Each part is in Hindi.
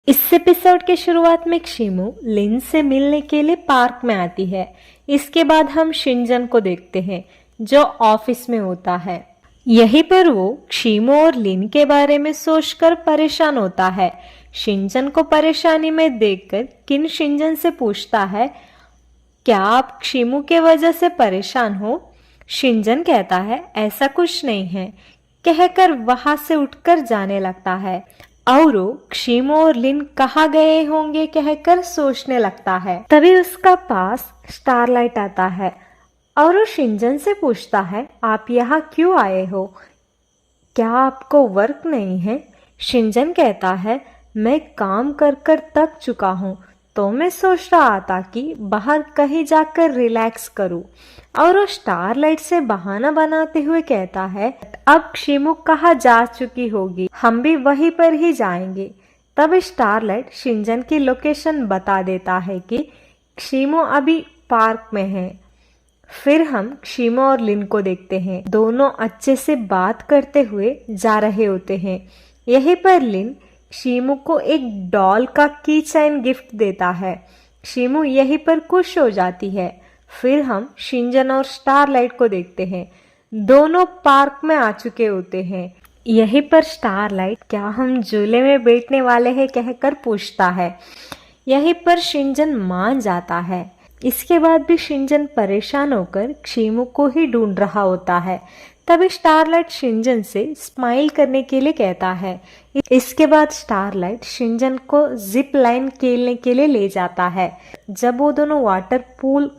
इस एपिसोड के शुरुआत में क्षिमु लिन से मिलने के लिए पार्क में आती है। इसके बाद हम शिनजन को देखते हैं जो ऑफिस में होता है। यहीं पर वो क्षिमु और लिन के बारे में सोचकर परेशान होता है। शिनजन को परेशानी में देखकर किन शिनजन से पूछता है, क्या आप क्षिमु के वजह से परेशान हो? शिनजन कहता है ऐसा कुछ नहीं है, कहकर वहां से उठकर जाने लगता है। और वो क्षिमु और लिन कहाँ गए होंगे कहकर सोचने लगता है। तभी उसका पास स्टारलाइट आता है और वो शिनजन से पूछता है, आप यहाँ क्यों आए हो? क्या आपको वर्क नहीं है? शिनजन कहता है, मैं काम कर कर थक चुका हूँ, तो मैं सोच रहा था कि बाहर कहीं जाकर रिलैक्स करूं। और वो स्टारलाइट से बहाना बनाते हुए कहता है, अब क्षिमु कहाँ जा चुकी होगी, हम भी वहीं पर ही जाएंगे। तब स्टारलाइट शिनजन की लोकेशन बता देता है कि क्षिमु अभी पार्क में है। फिर हम क्षिमु और लिन को देखते हैं। दोनों अच्छे से बात करते हुए जा रहे होते हैं। यहीं पर लिन क्षिमु को एक डॉल का की चेन गिफ्ट देता है। क्षिमु यहीं पर खुश हो जाती है। फिर हम शिनजन और स्टारलाइट को देखते हैं। दोनों पार्क में आ चुके होते हैं। यहीं पर स्टारलाइट, क्या हम झूले में बैठने वाले हैं कहकर पूछता है। यहीं पर शिनजन मान जाता है। इसके बाद भी शिनजन परेशान होकर क्षिमु को ही ढूंढ रहा होता है। तभी स्टारलाइट शिनजन से स्माइल करने के लिए कहता है। इसके बाद स्टारलाइट शिनजन को जिप लाइन खेलने के लिए ले जाता है। जब वो दोनों वाटर पूल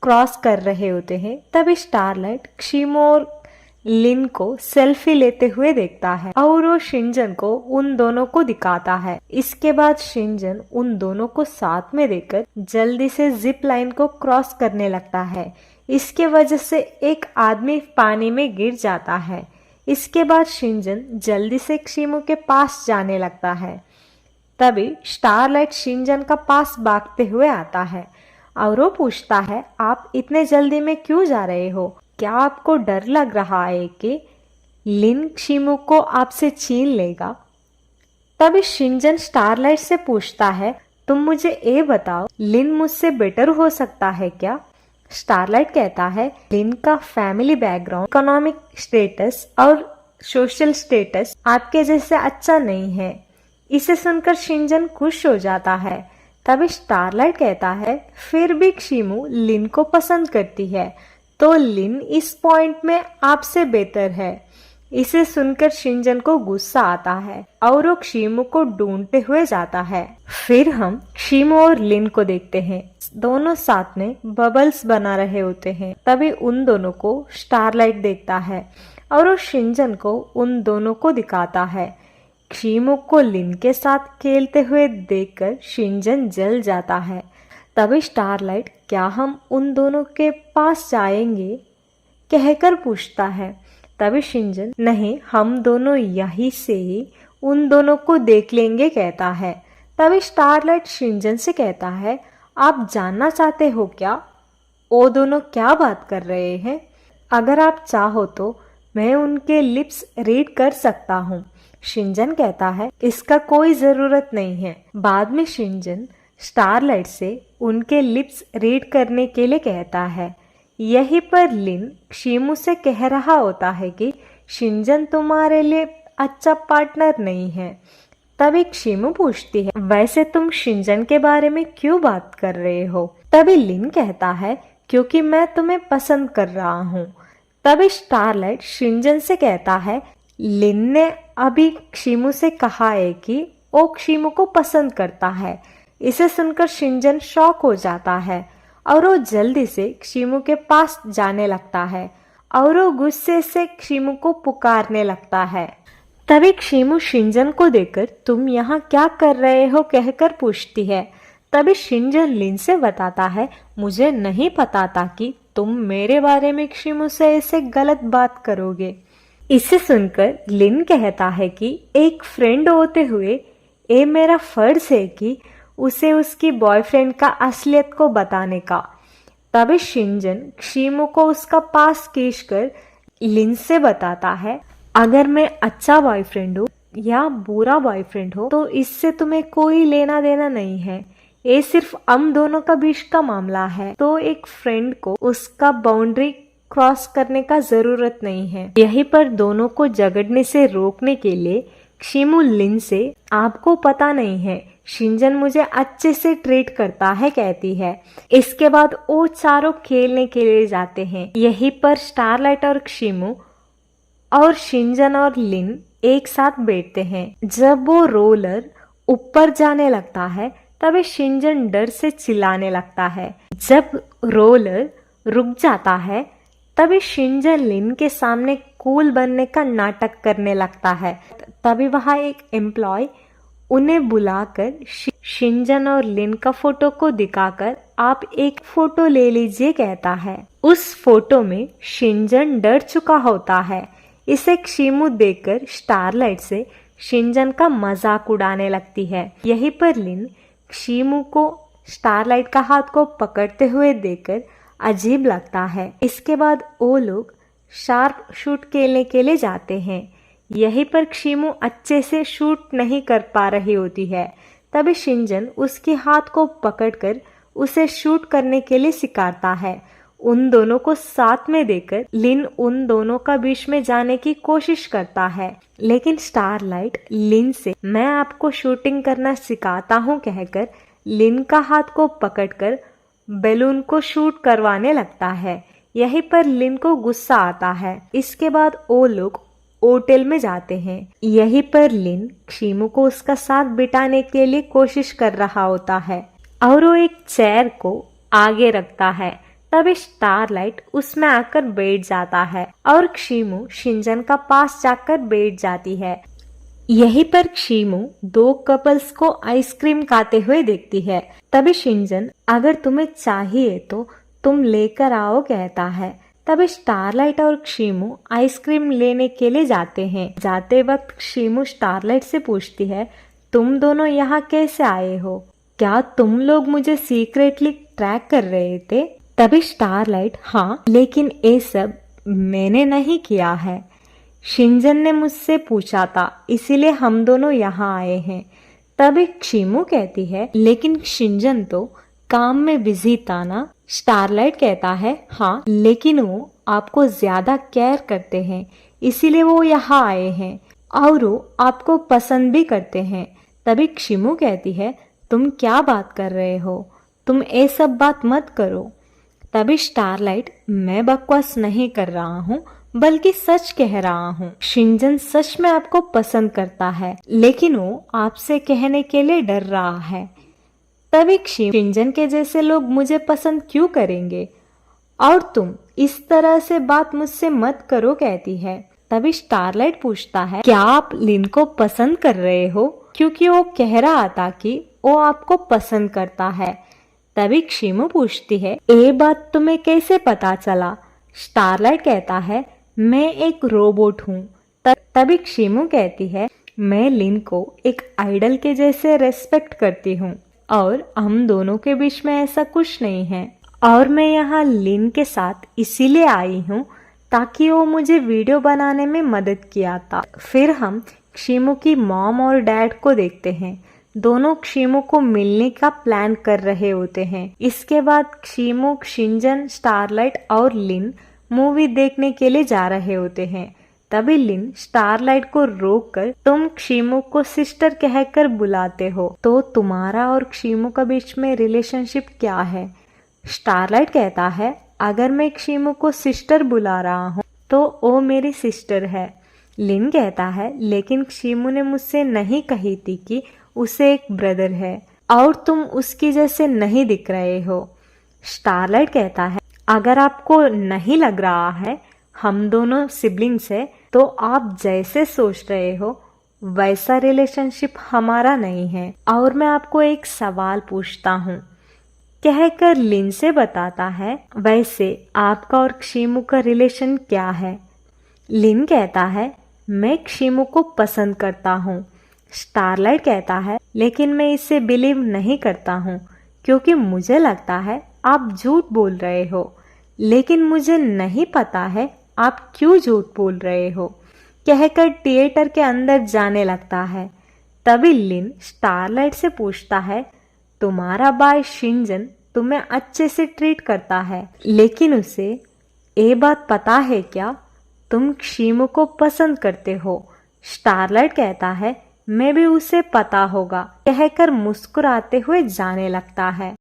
क्रॉस कर रहे होते हैं, तभी स्टारलाइट क्षिमु और लिन को सेल्फी लेते हुए देखता है और वो शिनजन को उन दोनों को दिखाता है। इसके बाद शिनजन उन दोनों को साथ में देखकर जल्दी से जिप लाइन को क्रॉस करने लगता है। इसके वजह से एक आदमी पानी में गिर जाता है। इसके बाद शिनजन जल्दी से क्षिमु के पास जाने लगता है। तभी स्टारलाइट शिनजन का पास भागते हुए आता है और वो पूछता है, आप इतने जल्दी में क्यों जा रहे हो? क्या आपको डर लग रहा है कि लिन क्षिमु को आपसे छीन लेगा? तभी शिनजन स्टारलाइट से पूछता है, तुम मुझे ये बताओ, लिन मुझसे बेटर हो सकता है क्या? स्टारलाइट कहता है, लिन का फैमिली बैकग्राउंड, इकोनॉमिक स्टेटस और सोशल स्टेटस आपके जैसे अच्छा नहीं है। इसे सुनकर शिनजन खुश हो जाता है। तभी स्टारलाइट कहता है, फिर भी क्षिमु लिन को पसंद करती है, तो लिन इस पॉइंट में आपसे बेहतर है। इसे सुनकर शिनजन को गुस्सा आता है और वो क्षिमु को ढूंढते हुए जाता है। फिर हम क्षिमु और लिन को देखते हैं। दोनों साथ में बबल्स बना रहे होते हैं। तभी उन दोनों को स्टारलाइट देखता है और वो शिनजन को उन दोनों को दिखाता है। क्षिमु को लिन के साथ खेलते हुए देखकर शिनजन जल जाता है। तभी स्टारलाइट, क्या हम उन दोनों के पास जाएंगे कहकर पूछता है। तभी शिनजन, नहीं, हम दोनों यहीं से ही उन दोनों को देख लेंगे कहता है। तभी स्टारलाइट शिनजन से कहता है, आप जानना चाहते हो क्या वो दोनों क्या बात कर रहे हैं? अगर आप चाहो तो मैं उनके लिप्स रीड कर सकता हूँ। शिनजन कहता है, इसका कोई जरूरत नहीं है। बाद में शिनजन स्टारलाइट से उनके लिप्स रीड करने के लिए कहता है। यहीं पर लिन क्षिमु से कह रहा होता है कि शिनजन तुम्हारे लिए अच्छा पार्टनर नहीं है। तभी क्षिमु पूछती है, वैसे तुम शिनजन के बारे में क्यों बात कर रहे हो? तभी लिन कहता है, क्योंकि मैं तुम्हें पसंद कर रहा हूँ। तभी स्टारलाइट शिनजन से कहता है, लिन ने अभी क्षिमु से कहा है कि वो क्षिमु को पसंद करता है। इसे सुनकर शिनजन शॉक हो जाता है और वो जल्दी से क्षिमु के पास जाने लगता है और वो गुस्से से क्षिमु को पुकारने लगता है। तभी क्षिमु शिनजन को देखकर, तुम यहाँ क्या कर रहे हो कहकर पूछती है। तभी शिनजन लिन से बताता है, मुझे नहीं पता था कि तुम मेरे बारे में क्षिमु से ऐसे गलत बात करोगे। इसे सुनकर लिन कहता है कि एक फ्रेंड होते हुए ये मेरा फर्ज है कि उसे उसकी बॉयफ्रेंड का असलियत को बताने का। तभी शिनजन क्षिमु को उसका पास खींचकर लिन से बताता है, अगर मैं अच्छा बॉयफ्रेंड हूँ या बुरा बॉयफ्रेंड हो तो इससे तुम्हें कोई लेना देना नहीं है, ये सिर्फ हम दोनों का बीच का मामला है। तो एक फ्रेंड को उसका बाउंड्री क्रॉस करने का जरूरत नहीं है। यहीं पर दोनों को झगड़ने से रोकने के लिए शिमू लिन से आपको पता नहीं है, शिंजन मुझे अच्छे से ट्रीट करता है कहती है। इसके बाद वो चारों खेलने के लिए जाते हैं। यहीं पर स्टारलाइट और शिमू और शिंजन और लिन एक साथ बैठते हैं। जब वो रोलर ऊपर जाने लगता है तभी शिंजन डर से चिल्लाने लगता है। जब रोलर रुक जाता है तभी शिंजन लिन के सामने कूल बनने का नाटक करने लगता है। तभी वहां एक एम्प्लॉय उन्हें बुलाकर शिंजन और लिन का फोटो को दिखाकर आप एक फोटो ले लीजिए कहता है। उस फोटो में शिंजन डर चुका होता है। इसे शिमू देखकर स्टारलाइट से शिंजन का मजाक उड़ाने लगती है। यहीं पर लिन शिमू को स्टारलाइट का हाथ को पकड़ते हुए देखकर अजीब लगता है। इसके बाद वो लोग शार्प शूट खेलने के लिए जाते हैं। यहीं पर शिमू अच्छे से शूट नहीं कर पा रही होती है। तभी शिंजन उसके हाथ को पकड़कर उसे शूट करने के लिए सिखाता है। उन दोनों को साथ में देकर लिन उन दोनों का बीच में जाने की कोशिश करता है, लेकिन स्टारलाइट लिन से मैं आपको शूटिंग करना सिखाता हूँ कहकर लिन का हाथ को पकड़कर बैलून को शूट करवाने लगता है। यहीं पर लिन को गुस्सा आता है। इसके बाद वो लोग होटल में जाते हैं। यहीं पर लिन शिमू को उसका साथ बिठाने के लिए कोशिश कर रहा होता है और वो एक चेयर को आगे रखता है। तभी स्टारलाइट उसमें आकर बैठ जाता है और शिमू शिंजन का पास जाकर बैठ जाती है। यहीं पर शिमू दो कपल्स को आइसक्रीम खाते हुए देखती है। तभी शिंजन अगर तुम्हें चाहिए तो तुम लेकर आओ कहता है। तभी स्टारलाइट और शिमू आइसक्रीम लेने के लिए जाते हैं। जाते वक्त शिमू स्टारलाइट से पूछती है, तुम दोनों यहाँ कैसे आए हो? क्या तुम लोग मुझे सीक्रेटली ट्रैक कर रहे थे? तभी स्टारलाइट, हाँ, लेकिन ये सब मैंने नहीं किया है, शिंजन ने मुझसे पूछा था, इसीलिए हम दोनों यहाँ आए हैं। तभी शिमू कहती है, लेकिन शिंजन तो काम में बिजी था ना? स्टारलाइट कहता है, हाँ, लेकिन वो आपको ज्यादा केयर करते हैं, इसीलिए वो यहाँ आए हैं और वो आपको पसंद भी करते हैं। तभी शिमू कहती है, तुम क्या बात कर रहे हो? तुम ये सब बात मत करो। तभी स्टारलाइट, मैं बकवास नहीं कर रहा हूँ, बल्कि सच कह रहा हूँ। शिंजन सच में आपको पसंद करता है, लेकिन वो आपसे कहने के लिए डर रहा है। तभी शिंजन के जैसे लोग मुझे पसंद क्यों करेंगे? और तुम इस तरह से बात मुझसे मत करो कहती है। तभी स्टारलाइट पूछता है, क्या आप लिन को पसंद कर रहे हो? क्योंकि वो कह रहा था कि वो आपको पसंद करता है। तभी शिमू पूछती है, ये बात तुम्हें कैसे पता चला? स्टारलाइट कहता है, मैं एक रोबोट हूँ। तभी शिमू कहती है, मैं लिन को एक आइडल के जैसे रेस्पेक्ट करती हूँ और हम दोनों के बीच में ऐसा कुछ नहीं है, और मैं यहाँ लिन के साथ इसीलिए आई हूँ ताकि वो मुझे वीडियो बनाने में मदद किया था। फिर हम शिमू की मॉम और डैड को देखते हैं। दोनों शिमू को मिलने का प्लान कर रहे होते हैं। इसके बाद शिमू, शिंजन, स्टारलाइट और लिन मूवी देखने के लिए जा रहे होते हैं। तभी लिन स्टारलाइट को रोककर, तुम शिमू को सिस्टर कहकर बुलाते हो, तो तुम्हारा और शिमू के बीच में रिलेशनशिप क्या है? स्टारलाइट कहता है, अगर मैं शिमू को सिस्टर बुला रहा हूँ तो वो मेरी सिस्टर है। लिन कहता है, लेकिन शिमू ने मुझसे नहीं कही थी कि उसे एक ब्रदर है और तुम उसकी जैसे नहीं दिख रहे हो। स्टारलाइट कहता है, अगर आपको नहीं लग रहा है हम दोनों सिबलिंग्स है, तो आप जैसे सोच रहे हो वैसा रिलेशनशिप हमारा नहीं है। और मैं आपको एक सवाल पूछता हूँ, कहकर लिन से बताता है, वैसे आपका और शिमू का रिलेशन क्या है? लिन कहता है, मैं शिमू को पसंद करता हूँ। स्टारलाइट कहता है, लेकिन मैं इसे बिलीव नहीं करता हूँ क्योंकि मुझे लगता है आप झूठ बोल रहे हो, लेकिन मुझे नहीं पता है आप क्यों झूठ बोल रहे हो। कहकर थिएटर के अंदर जाने लगता है। तभी लिन स्टारलाइट से पूछता है, तुम्हारा भाई शिनजन तुम्हें अच्छे से ट्रीट करता है, लेकिन उसे ये बात पता है क्या, तुम शीमू को पसंद करते हो? स्टारलाइट कहता है, मैं भी उसे पता होगा, कहकर मुस्कुराते हुए जाने लगता है।